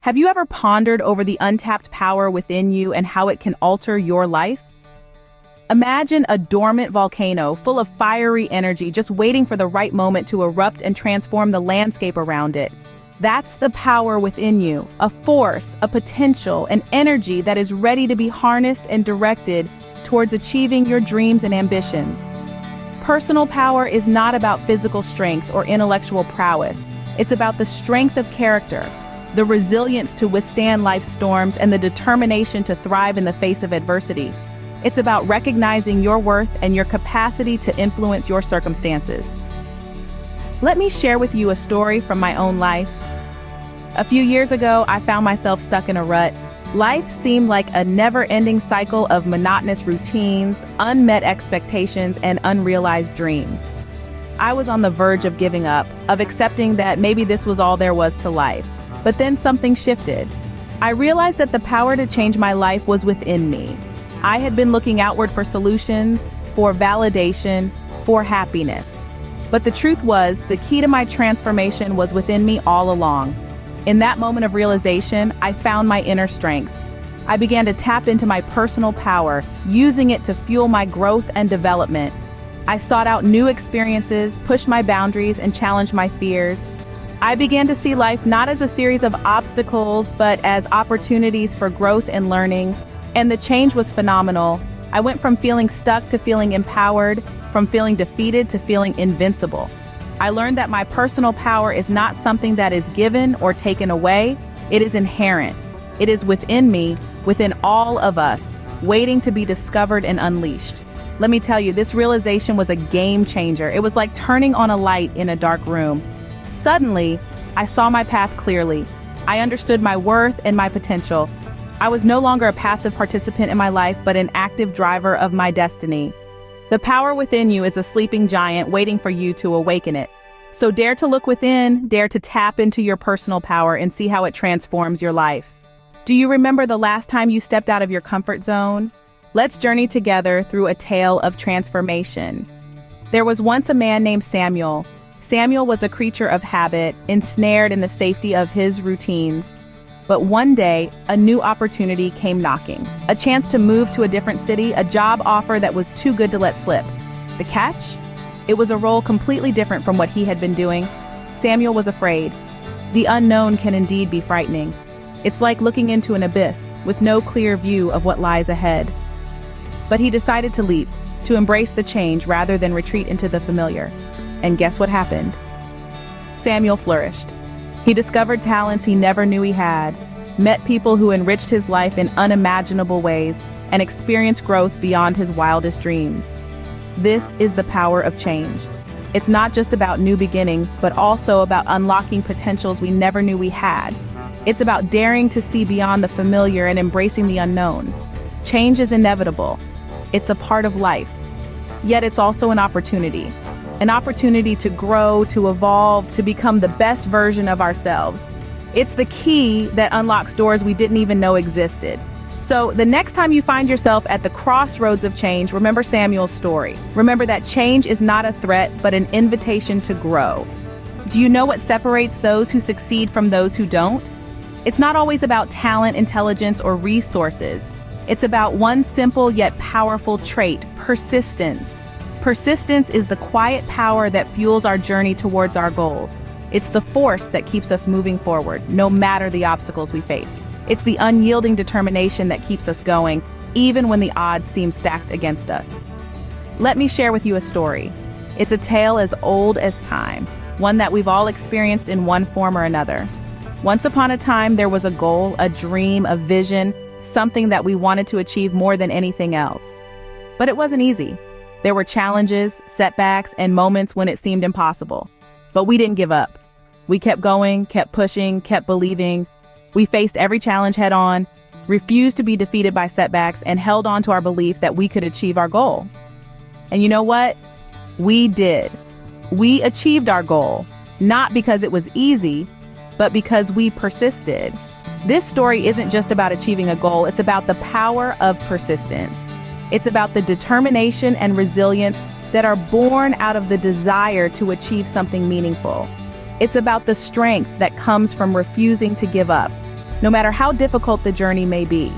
Have you ever pondered over the untapped power within you and how it can alter your life? Imagine a dormant volcano full of fiery energy just waiting for the right moment to erupt and transform the landscape around it. That's the power within you, a force, a potential, an energy that is ready to be harnessed and directed towards achieving your dreams and ambitions. Personal power is not about physical strength or intellectual prowess. It's about the strength of character, the resilience to withstand life's storms, and the determination to thrive in the face of adversity. It's about recognizing your worth and your capacity to influence your circumstances. Let me share with you a story from my own life. A few years ago, I found myself stuck in a rut. Life seemed like a never-ending cycle of monotonous routines, unmet expectations, and unrealized dreams. I was on the verge of giving up, of accepting that maybe this was all there was to life. But then something shifted. I realized that the power to change my life was within me. I had been looking outward for solutions, for validation, for happiness. But the truth was, the key to my transformation was within me all along. In that moment of realization, I found my inner strength. I began to tap into my personal power, using it to fuel my growth and development. I sought out new experiences, pushed my boundaries, and challenged my fears. I began to see life not as a series of obstacles, but as opportunities for growth and learning. And the change was phenomenal. I went from feeling stuck to feeling empowered, from feeling defeated to feeling invincible. I learned that my personal power is not something that is given or taken away. It is inherent. It is within me, within all of us, waiting to be discovered and unleashed. Let me tell you, this realization was a game changer. It was like turning on a light in a dark room. Suddenly, I saw my path clearly. I understood my worth and my potential. I was no longer a passive participant in my life, but an active driver of my destiny. The power within you is a sleeping giant waiting for you to awaken it. So dare to look within, dare to tap into your personal power and see how it transforms your life. Do you remember the last time you stepped out of your comfort zone? Let's journey together through a tale of transformation. There was once a man named Samuel. Samuel was a creature of habit, ensnared in the safety of his routines. But one day, a new opportunity came knocking. A chance to move to a different city, a job offer that was too good to let slip. The catch? It was a role completely different from what he had been doing. Samuel was afraid. The unknown can indeed be frightening. It's like looking into an abyss with no clear view of what lies ahead. But he decided to leap, to embrace the change rather than retreat into the familiar. And guess what happened? Samuel flourished. He discovered talents he never knew he had, met people who enriched his life in unimaginable ways, and experienced growth beyond his wildest dreams. This is the power of change. It's not just about new beginnings, but also about unlocking potentials we never knew we had. It's about daring to see beyond the familiar and embracing the unknown. Change is inevitable. It's a part of life. Yet it's also an opportunity to grow, to evolve, to become the best version of ourselves. It's the key that unlocks doors we didn't even know existed. So the next time you find yourself at the crossroads of change, remember Samuel's story. Remember that change is not a threat, but an invitation to grow. Do you know what separates those who succeed from those who don't? It's not always about talent, intelligence, or resources. It's about one simple yet powerful trait: persistence. Persistence is the quiet power that fuels our journey towards our goals. It's the force that keeps us moving forward, no matter the obstacles we face. It's the unyielding determination that keeps us going, even when the odds seem stacked against us. Let me share with you a story. It's a tale as old as time, one that we've all experienced in one form or another. Once upon a time, there was a goal, a dream, a vision, something that we wanted to achieve more than anything else. But it wasn't easy. There were challenges, setbacks, and moments when it seemed impossible. But we didn't give up. We kept going, kept pushing, kept believing. We faced every challenge head on, refused to be defeated by setbacks, and held on to our belief that we could achieve our goal. And you know what? We did. We achieved our goal, not because it was easy, but because we persisted. This story isn't just about achieving a goal, it's about the power of persistence. It's about the determination and resilience that are born out of the desire to achieve something meaningful. It's about the strength that comes from refusing to give up. no matter how difficult the journey may be.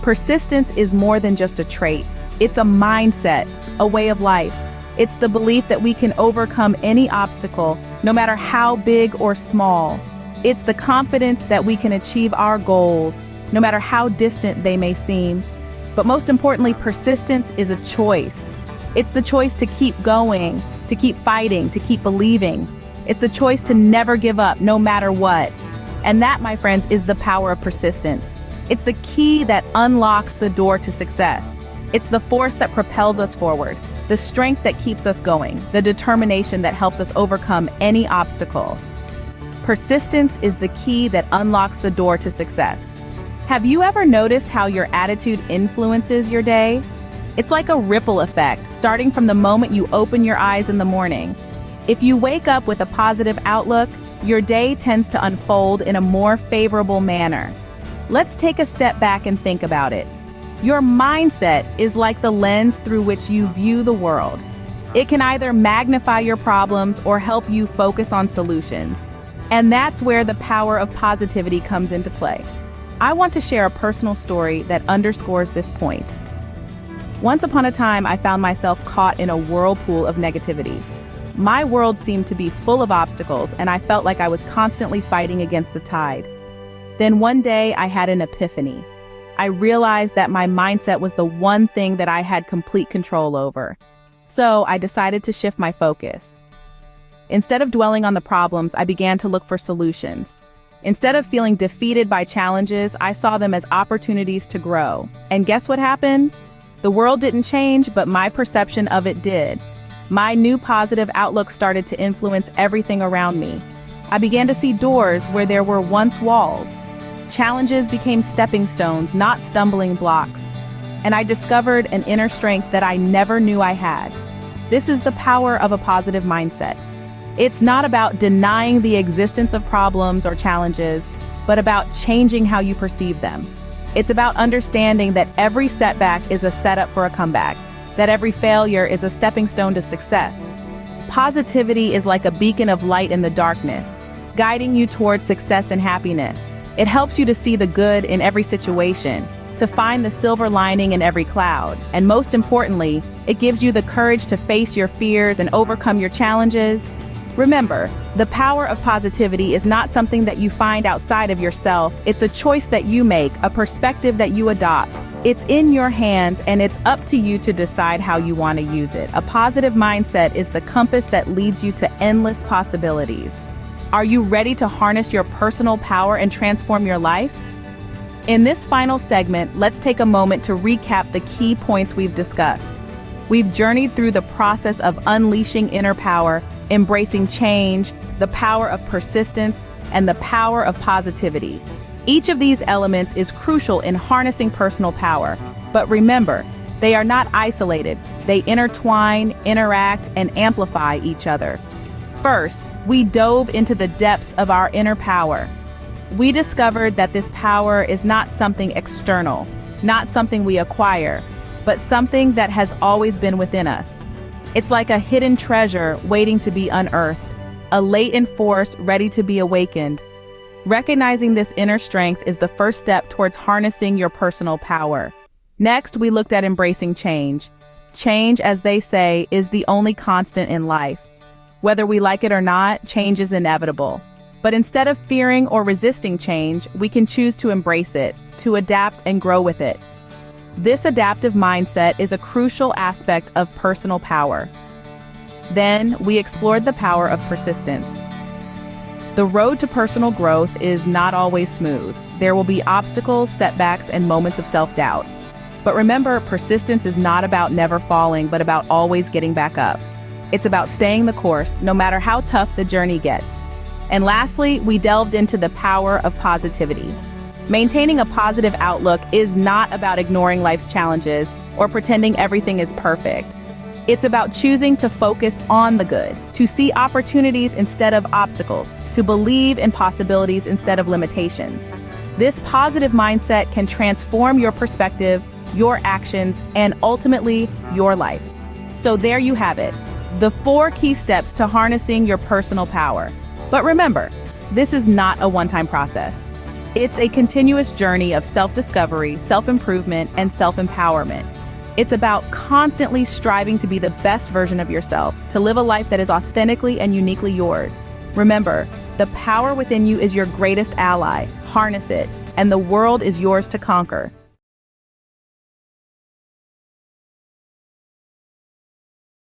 Persistence is more than just a trait. It's a mindset, a way of life. It's the belief that we can overcome any obstacle, no matter how big or small. It's the confidence that we can achieve our goals, no matter how distant they may seem. But most importantly, persistence is a choice. It's the choice to keep going, to keep fighting, to keep believing. It's the choice to never give up, no matter what. And that, my friends, is the power of persistence. It's the key that unlocks the door to success. It's the force that propels us forward, the strength that keeps us going, the determination that helps us overcome any obstacle. Persistence is the key that unlocks the door to success. Have you ever noticed how your attitude influences your day? It's like a ripple effect, starting from the moment you open your eyes in the morning. If you wake up with a positive outlook, your day tends to unfold in a more favorable manner. Let's take a step back and think about it. Your mindset is like the lens through which you view the world. It can either magnify your problems or help you focus on solutions. And that's where the power of positivity comes into play. I want to share a personal story that underscores this point. Once upon a time, I found myself caught in a whirlpool of negativity. My world seemed to be full of obstacles, and I felt like I was constantly fighting against the tide. Then one day, I had an epiphany. I realized that my mindset was the one thing that I had complete control over. So I decided to shift my focus. Instead of dwelling on the problems, I began to look for solutions. Instead of feeling defeated by challenges, I saw them as opportunities to grow. And guess what happened? The world didn't change, but my perception of it did. My new positive outlook started to influence everything around me. I began to see doors where there were once walls. Challenges became stepping stones, not stumbling blocks. And I discovered an inner strength that I never knew I had. This is the power of a positive mindset. It's not about denying the existence of problems or challenges, but about changing how you perceive them. It's about understanding that every setback is a setup for a comeback, that every failure is a stepping stone to success. Positivity is like a beacon of light in the darkness, guiding you towards success and happiness. It helps you to see the good in every situation, to find the silver lining in every cloud, and most importantly, it gives you the courage to face your fears and overcome your challenges. Remember, the power of positivity is not something that you find outside of yourself. It's a choice that you make, a perspective that you adopt. It's in your hands, and it's up to you to decide how you want to use it. A positive mindset is the compass that leads you to endless possibilities. Are you ready to harness your personal power and transform your life? In this final segment, let's take a moment to recap the key points we've discussed. We've journeyed through the process of unleashing inner power, embracing change, the power of persistence, and the power of positivity. Each of these elements is crucial in harnessing personal power. But remember, they are not isolated. They intertwine, interact, and amplify each other. First, we dove into the depths of our inner power. We discovered that this power is not something external, not something we acquire, but something that has always been within us. It's like a hidden treasure waiting to be unearthed, a latent force ready to be awakened. Recognizing this inner strength is the first step towards harnessing your personal power. Next, we looked at embracing change. Change, as they say, is the only constant in life. Whether we like it or not, change is inevitable. But instead of fearing or resisting change, we can choose to embrace it, to adapt and grow with it. This adaptive mindset is a crucial aspect of personal power. Then, we explored the power of persistence. The road to personal growth is not always smooth. There will be obstacles, setbacks, and moments of self-doubt. But remember, persistence is not about never falling, but about always getting back up. It's about staying the course, no matter how tough the journey gets. And lastly, we delved into the power of positivity. Maintaining a positive outlook is not about ignoring life's challenges or pretending everything is perfect. It's about choosing to focus on the good, to see opportunities instead of obstacles, to believe in possibilities instead of limitations. This positive mindset can transform your perspective, your actions, and ultimately your life. So there you have it, the 4 key steps to harnessing your personal power. But remember, this is not a one-time process. It's a continuous journey of self-discovery, self-improvement, and self-empowerment. It's about constantly striving to be the best version of yourself, to live a life that is authentically and uniquely yours. Remember, the power within you is your greatest ally. Harness it, and the world is yours to conquer.